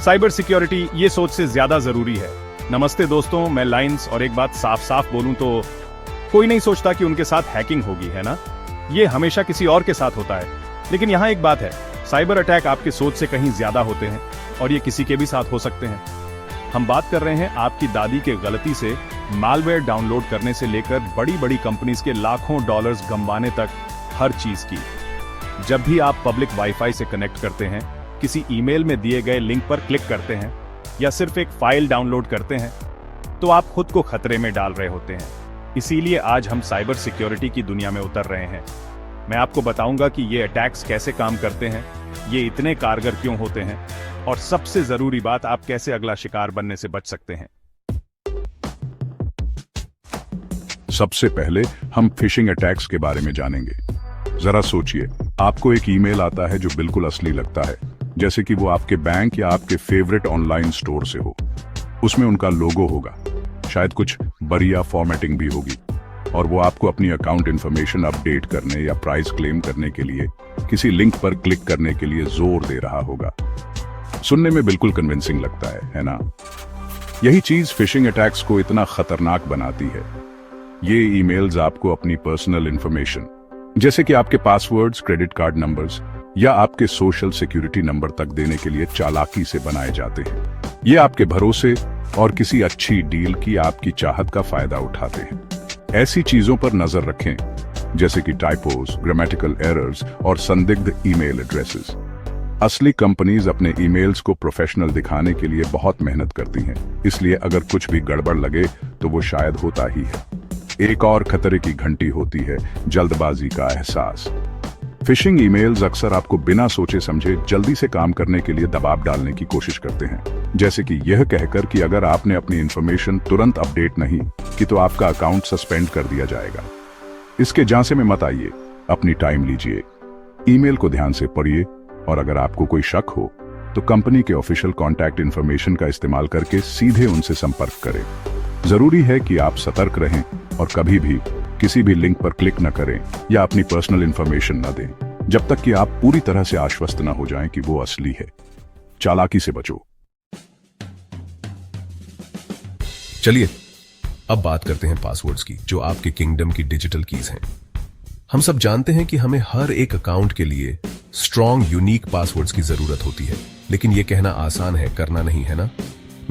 Cyber security ये सोच से ज्यादा जरूरी है। नमस्ते दोस्तों, मैं लाइंस, और एक बात साफ साफ बोलूं तो कोई नहीं सोचता कि उनके साथ हैकिंग होगी, है ना? ये हमेशा किसी और के साथ होता है। लेकिन यहाँ एक बात है, साइबर अटैक आपकी सोच से कहीं ज्यादा होते हैं और ये किसी के भी साथ हो सकते हैं। हम बात कर रहे हैं आपकी दादी के गलती से मालवेयर डाउनलोड करने से लेकर बड़ी बड़ी कंपनीज के लाखों डॉलर्स गंवाने तक हर चीज की। जब भी आप पब्लिक वाईफाई से कनेक्ट करते हैं, किसी ईमेल में दिए गए लिंक पर क्लिक करते हैं या सिर्फ एक फाइल डाउनलोड करते हैं, तो आप खुद को खतरे में डाल रहे होते हैं। इसीलिए आज हम साइबर सिक्योरिटी की दुनिया में उतर रहे हैं। मैं आपको बताऊंगा कि ये अटैक्स कैसे काम करते हैं, ये इतने कारगर क्यों होते हैं, और सबसे जरूरी बात, आप कैसे अगला शिकार बनने से बच सकते हैं। सबसे पहले हम फिशिंग अटैक्स के बारे में जानेंगे। जरा सोचिए, आपको एक ईमेल आता है जो बिल्कुल असली लगता है, जैसे कि वो आपके बैंक या आपके फेवरेट ऑनलाइन स्टोर से हो। उसमें उनका लोगो होगा, शायद कुछ बढ़िया फॉर्मेटिंग भी होगी, और वो आपको अपनी अकाउंट इंफॉर्मेशन अपडेट करने या प्राइस क्लेम करने के लिए किसी लिंक पर क्लिक करने के लिए जोर दे रहा होगा। सुनने में बिल्कुल कन्विंसिंग लगता है ना? यही चीज फिशिंग अटैक्स को इतना खतरनाक बनाती है। ये ईमेल्स आपको अपनी पर्सनल इंफॉर्मेशन, जैसे कि आपके पासवर्ड्स, क्रेडिट कार्ड नंबर्स या आपके सोशल सिक्योरिटी नंबर तक देने के लिए चालाकी से बनाए जाते हैं। ये आपके भरोसे और किसी अच्छी डील की आपकी चाहत का फायदा उठाते हैं। ऐसी चीजों पर नजर रखें, जैसे कि टाइपोस, ग्रामेटिकल एरर्स और संदिग्ध ईमेल एड्रेसेस। असली कंपनीज अपने ईमेल्स को प्रोफेशनल दिखाने के लिए बहुत मेहनत करती हैं, इसलिए अगर कुछ भी गड़बड़ लगे तो वो शायद होता ही है। एक और खतरे की घंटी होती है जल्दबाजी का एहसास। फिशिंग ईमेल्स अक्सर आपको बिना सोचे समझे जल्दी से काम करने के लिए दबाव डालने की कोशिश करते हैं, जैसे कि यह कहकर कि अगर आपने अपनी इंफॉर्मेशन तुरंत अपडेट नहीं की तो आपका अकाउंट सस्पेंड कर दिया जाएगा। इसके झांसे में मत आइए, अपनी टाइम लीजिए, ईमेल को ध्यान से पढ़िए, और अगर आपको कोई शक हो तो कंपनी के ऑफिशियल कॉन्टैक्ट इंफॉर्मेशन का इस्तेमाल करके सीधे उनसे संपर्क करें। जरूरी है कि आप सतर्क रहें और कभी भी किसी भी लिंक पर क्लिक न करें या अपनी पर्सनल इंफॉर्मेशन न दें, जब तक कि आप पूरी तरह से आश्वस्त न हो जाएं कि वो असली है। चालाकी से बचो। चलिए अब बात करते हैं पासवर्ड्स की, जो आपके किंगडम की डिजिटल कीज हैं। हम सब जानते हैं कि हमें हर एक अकाउंट के लिए स्ट्रॉन्ग यूनिक पासवर्ड्स की जरूरत होती है, लेकिन यह कहना आसान है, करना नहीं, है ना?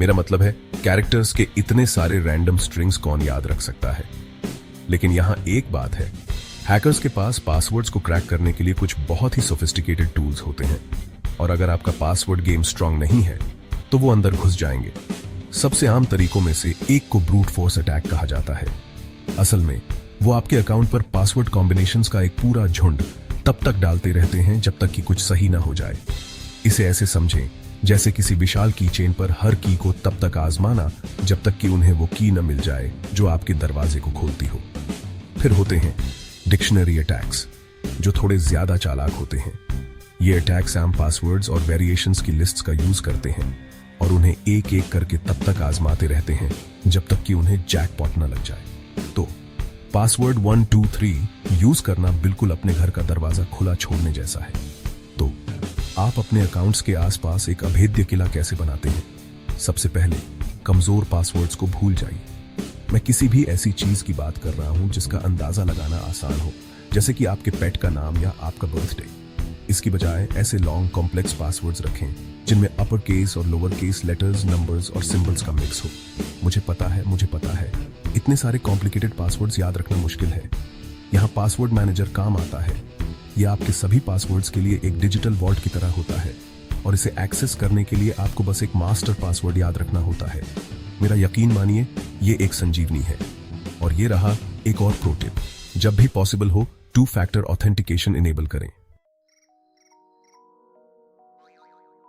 मेरा मतलब है, कैरेक्टर्स के इतने सारे रैंडम स्ट्रिंग्स कौन याद रख सकता है? लेकिन यहां एक बात है, हैकर्स के पास पासवर्ड्स को क्रैक करने के लिए कुछ बहुत ही सोफिस्टिकेटेड टूल्स होते हैं, और अगर आपका पासवर्ड गेम स्ट्रांग नहीं है तो वो अंदर घुस जाएंगे। सबसे आम तरीकों में से एक को ब्रूट फोर्स अटैक कहा जाता है। असल में वो आपके अकाउंट पर पासवर्ड कॉम्बिनेशंस का एक पूरा झुंड तब तक डालते रहते हैं जब तक कि कुछ सही ना हो जाए। इसे ऐसे समझें जैसे किसी विशाल की चेन पर हर की को तब तक आजमाना जब तक कि उन्हें वो की न मिल जाए जो आपके दरवाजे को खोलती हो। फिर होते हैं डिक्शनरी अटैक्स, जो थोड़े ज्यादा चालाक होते हैं। ये अटैक्स आम पासवर्ड्स और वेरिएशंस की लिस्ट्स का यूज करते हैं और उन्हें एक एक करके तब तक आजमाते रहते हैं जब तक कि उन्हें जैकपॉट न लग जाए। तो पासवर्ड 1 2 3 यूज करना बिल्कुल अपने घर का दरवाजा खुला छोड़ने जैसा है। तो आप अपने अकाउंट्स के आसपास एक अभेद्य किला कैसे बनाते हैं? सबसे पहले कमजोर पासवर्ड्स को भूल जाइए। मैं किसी भी ऐसी चीज की बात कर रहा हूं जिसका अंदाजा लगाना आसान हो, जैसे कि आपके पेट का नाम या आपका बर्थडे। इसकी बजाय ऐसे लॉन्ग कॉम्प्लेक्स पासवर्ड्स रखें जिनमें अपर केस और लोअर केस लेटर्स, नंबर्स और सिंबल्स का मिक्स हो। मुझे पता है इतने सारे कॉम्प्लिकेटेड पासवर्ड्स याद रखना मुश्किल है। यहाँ पासवर्ड मैनेजर काम आता है। यह आपके सभी पासवर्ड्स के लिए एक डिजिटल वॉल्ट की तरह होता है, और इसे एक्सेस करने के लिए आपको बस एक मास्टर पासवर्ड याद रखना होता है। मेरा यकीन मानिए, ये एक संजीवनी है। और ये रहा एक और प्रो टिप, जब भी पॉसिबल हो 2 फैक्टर ऑथेंटिकेशन इनेबल करें।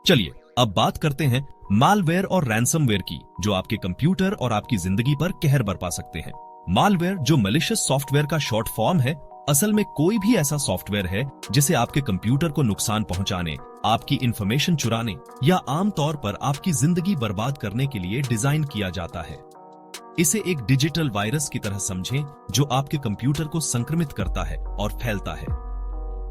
चलिए अब बात करते हैं मालवेयर और रैंसमवेयर की, जो आपके कंप्यूटर और आपकी जिंदगी पर कहर बरपा सकते हैं। मालवेयर, जो मैलिशियस सॉफ्टवेयर का शॉर्ट फॉर्म है, असल में कोई भी ऐसा सॉफ्टवेयर है जिसे आपके कंप्यूटर को नुकसान पहुंचाने, आपकी इंफॉर्मेशन चुराने या आमतौर पर आपकी जिंदगी बर्बाद करने के लिए डिजाइन किया जाता है। इसे एक डिजिटल वायरस की तरह समझें जो आपके कंप्यूटर को संक्रमित करता है और फैलता है।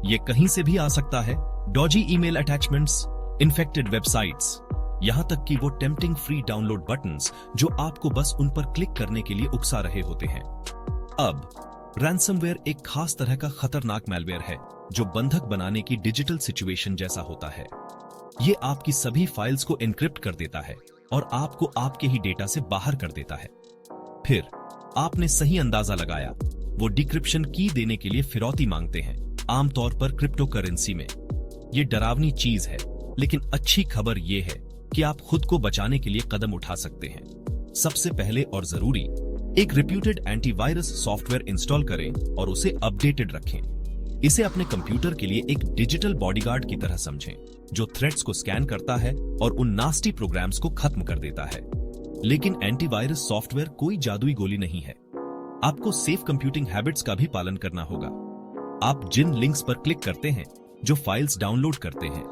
ये कहीं से भी आ सकता है। Doge email attachments, infected websites, यहाँ तक कि वो टेम्पटिंग फ्री डाउनलोड बटन्स जो आपको बस उन पर क्लिक करने के लिए उकसा रहे होते हैं। अब रैंसमवेयर एक खास तरह का खतरनाक मैलवेयर है जो बंधक बनाने की डिजिटल सिचुएशन जैसा होता है। ये आपकी सभी फाइल्स को एन्क्रिप्ट कर देता है और आपको आपके ही डेटा से बाहर कर देता है। फिर आपने सही अंदाजा लगाया, वो डिक्रिप्शन की देने के लिए फिरौती मांगते हैं, आमतौर पर क्रिप्टो करेंसी में। ये डरावनी चीज है, लेकिन अच्छी खबर ये है कि आप खुद को बचाने के लिए कदम उठा सकते हैं। सबसे पहले और जरूरी, एक रिप्यूटेड एंटीवायरस सॉफ्टवेयर इंस्टॉल करें और उसे अपडेटेड रखें। इसे अपने कंप्यूटर के लिए एक डिजिटल बॉडीगार्ड की तरह समझें, जो थ्रेट्स को स्कैन करता है और उन नास्टी प्रोग्राम्स को खत्म कर देता है। लेकिन एंटीवायरस सॉफ्टवेयर कोई जादुई गोली नहीं है। आपको सेफ कंप्यूटिंग हैबिट्स का भी पालन करना होगा। आप जिन लिंक्स पर क्लिक करते हैं, जो फाइल्स डाउनलोड करते हैं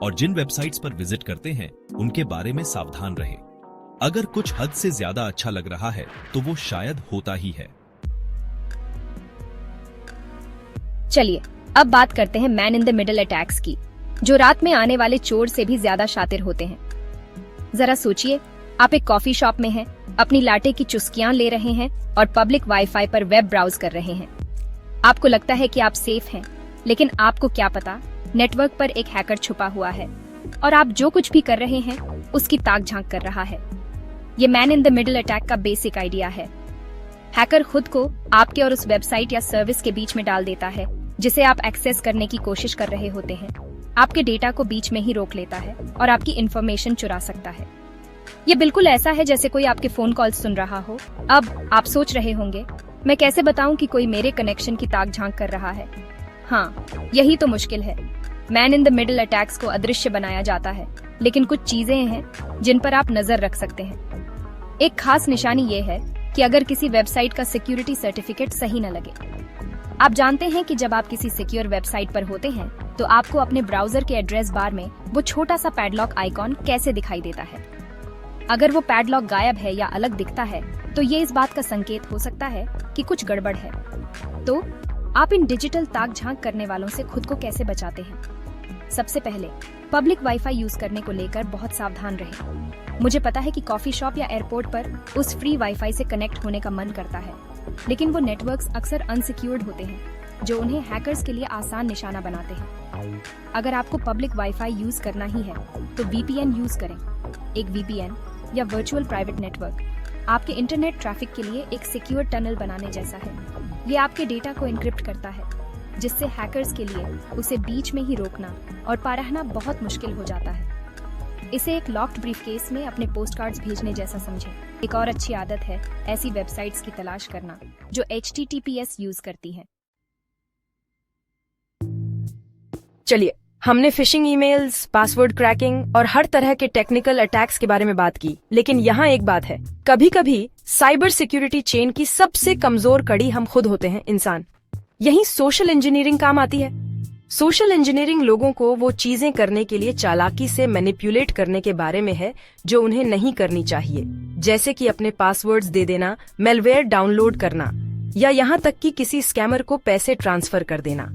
और जिन वेबसाइट्स पर विजिट करते हैं, उनके बारे में सावधान रहें। अगर कुछ हद से ज्यादा अच्छा लग रहा है तो वो शायद होता ही है। चलिए अब बात करते हैं man in the middle attacks की, जो रात में आने वाले चोर से भी ज्यादा शातिर होते हैं। जरा सोचिए, आप एक कॉफी शॉप में हैं, अपनी लाटे की चुस्कियां ले रहे हैं और पब्लिक वाईफाई पर वेब ब्राउज कर रहे हैं। आपको लगता है कि आप सेफ हैं, लेकिन आपको क्या पता, नेटवर्क पर एक हैकर छुपा हुआ है और आप जो कुछ भी कर रहे हैं उसकी ताक झांक कर रहा है। ये man in the middle attack का बेसिक आइडिया है। हैकर खुद को आपके और उस वेबसाइट या सर्विस के बीच में डाल देता है जिसे आप एक्सेस करने की कोशिश कर रहे होते हैं। आपके डेटा को बीच में ही रोक लेता है और आपकी इंफॉर्मेशन चुरा सकता है। ये बिल्कुल ऐसा है जैसे कोई आपके फोन कॉल सुन रहा हो। अब आप सोच रहे होंगे, मैं कैसे बताऊं कि कोई मेरे कनेक्शन की ताक झांक कर रहा है। हाँ, यही तो मुश्किल है। Man in the middle attacks को अदृश्य बनाया जाता है, लेकिन कुछ चीजें हैं जिन पर आप नजर रख सकते हैं। एक खास निशानी ये है कि अगर किसी वेबसाइट का सिक्योरिटी सर्टिफिकेट सही न लगे। आप जानते हैं कि जब आप किसी सिक्योर वेबसाइट पर होते हैं तो आपको अपने ब्राउजर के एड्रेस बार में वो छोटा सा पैडलॉक आइकॉन कैसे दिखाई देता है। अगर वो पैडलॉक गायब है या अलग दिखता है तो ये इस बात का संकेत हो सकता है कि कुछ गड़बड़ है। तो आप इन डिजिटल ताक झांक करने वालों से खुद को कैसे बचाते हैं? सबसे पहले पब्लिक वाईफाई यूज करने को लेकर बहुत सावधान रहें। मुझे पता है कि कॉफी शॉप या एयरपोर्ट पर उस फ्री वाईफाई से कनेक्ट होने का मन करता है, लेकिन वो नेटवर्क्स अक्सर अनसिक्योर्ड होते हैं, जो उन्हें हैकर्स के लिए आसान निशाना बनाते हैं। अगर आपको पब्लिक वाईफाई यूज करना ही है तो VPN यूज करें। एक VPN या वर्चुअल प्राइवेट नेटवर्क आपके इंटरनेट ट्रैफिक के लिए एक सिक्योर टनल बनाने जैसा है। ये आपके डेटा को एन्क्रिप्ट करता है, जिससे हैकर्स के लिए उसे बीच में ही रोकना और पारखना बहुत मुश्किल हो जाता है। इसे एक लॉक्ड ब्रीफकेस में अपने पोस्टकार्ड्स भेजने जैसा समझें। एक और अच्छी आदत है ऐसी वेबसाइट्स की तलाश करना जो HTTPS यूज करती हैं। चलिए, हमने फिशिंग ईमेल्स, पासवर्ड क्रैकिंग और हर तरह के टेक्निकल अटैक्स के बारे में बात की, लेकिन यहाँ एक बात है, कभी-कभी साइबर सिक्योरिटी चेन की सबसे कमजोर कड़ी हम खुद होते हैं, इंसान। यही सोशल इंजीनियरिंग काम आती है। सोशल इंजीनियरिंग लोगों को वो चीजें करने के लिए चालाकी से मैनिपुलेट करने के बारे में है जो उन्हें नहीं करनी चाहिए, जैसे कि अपने पासवर्ड्स दे देना, मेलवेयर डाउनलोड करना या यहाँ तक कि किसी स्कैमर को पैसे ट्रांसफर कर देना।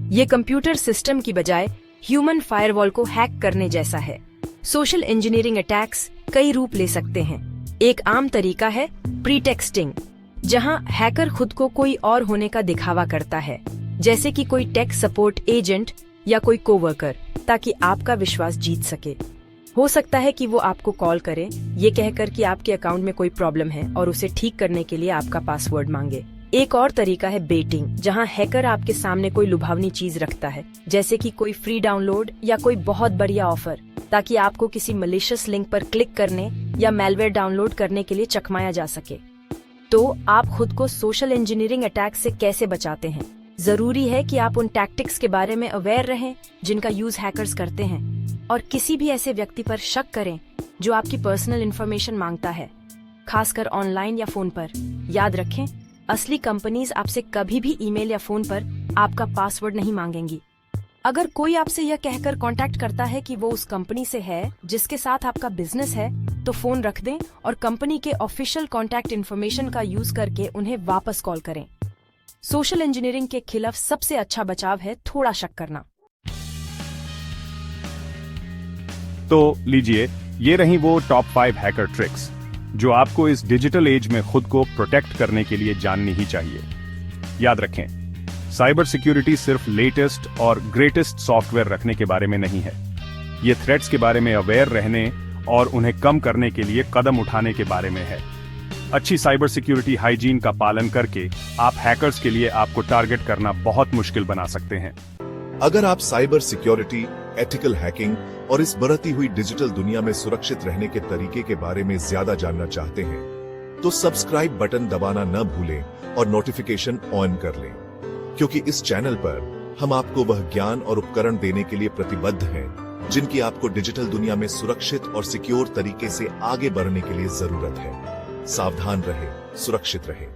ये कंप्यूटर सिस्टम की बजाय ह्यूमन फायरवॉल को हैक करने जैसा है। सोशल इंजीनियरिंग अटैक्स कई रूप ले सकते हैं। एक आम तरीका है प्रीटेक्स्टिंग, जहां हैकर खुद को कोई और होने का दिखावा करता है, जैसे कि कोई टेक सपोर्ट एजेंट या कोई कोवर्कर, ताकि आपका विश्वास जीत सके। हो सकता है कि वो आपको कॉल करे, ये कहकर कि आपके अकाउंट में कोई प्रॉब्लम है और उसे ठीक करने के लिए आपका पासवर्ड मांगे। एक और तरीका है बेटिंग, जहां हैकर आपके सामने कोई लुभावनी चीज रखता है, जैसे कि कोई फ्री डाउनलोड या कोई बहुत बढ़िया ऑफर, ताकि आपको किसी मलिशियस लिंक पर क्लिक करने या मेलवेयर डाउनलोड करने के लिए चकमाया जा सके। तो आप खुद को सोशल इंजीनियरिंग अटैक से कैसे बचाते हैं? जरूरी है कि आप उन टैक्टिक्स के बारे में अवेयर रहें जिनका यूज हैकर्स करते हैं, और किसी भी ऐसे व्यक्ति पर शक करें जो आपकी पर्सनल इंफॉर्मेशन मांगता है, खासकर ऑनलाइन या फोन पर। याद रखें, असली कंपनीज आपसे कभी भी ईमेल या फोन पर आपका पासवर्ड नहीं मांगेंगी। अगर कोई आपसे यह कहकर कांटेक्ट करता है कि वो उस कंपनी से है जिसके साथ आपका बिजनेस है, तो फोन रख दें और कंपनी के ऑफिशियल कांटेक्ट इन्फॉर्मेशन का यूज करके उन्हें वापस कॉल करें। सोशल इंजीनियरिंग के खिलाफ सबसे अच्छा बचाव है थोड़ा शक करना। तो लीजिए, ये रही वो टॉप 5 हैकर ट्रिक्स जो आपको इस डिजिटल एज में खुद को प्रोटेक्ट करने के लिए जाननी ही चाहिए। याद रखें, साइबर सिक्योरिटी सिर्फ लेटेस्ट और ग्रेटेस्ट सॉफ्टवेयर रखने के बारे में नहीं है। ये थ्रेट्स के बारे में अवेयर रहने और उन्हें कम करने के लिए कदम उठाने के बारे में है। अच्छी साइबर सिक्योरिटी हाइजीन का पालन करके आप हैकर्स के लिए आपको टारगेट करना बहुत मुश्किल बना सकते हैं। अगर आप साइबर सिक्योरिटी, एथिकल हैकिंग और इस बढ़ती हुई डिजिटल दुनिया में सुरक्षित रहने के तरीके के बारे में ज्यादा जानना चाहते हैं, तो सब्सक्राइब बटन दबाना न भूलें और नोटिफिकेशन ऑन कर लें, क्योंकि इस चैनल पर हम आपको वह ज्ञान और उपकरण देने के लिए प्रतिबद्ध हैं जिनकी आपको डिजिटल दुनिया में सुरक्षित और सिक्योर तरीके से आगे बढ़ने के लिए जरूरत है। सावधान रहें, सुरक्षित रहें।